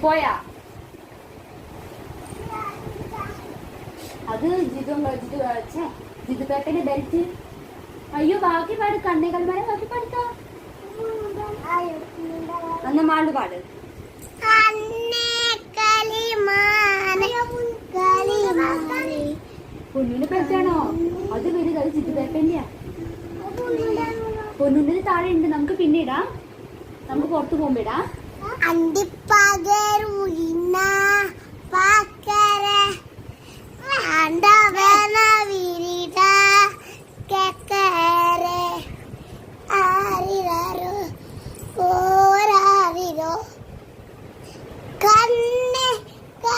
പോയാ അത് ജിതുപേട്ടന്റെ ബെൽറ്റ്. അയ്യോ ബാക്കി പാട്, കണ്ണേകൽമാരെ ബാക്കി പാടിക്കാ. അന്ന മാള് പാട്. പൊന്നുവിന്റെ ബെൽറ്റാണോ? അത് വലുത്, അത് ജിതുപേട്ടന്റെയാ. പൊന്നുവിന്റെ താഴെ ഉണ്ട്, നമുക്ക് പിന്നെ ഇടാം. നമുക്ക് പുറത്ത് പോകുമ്പോ ഇടാം.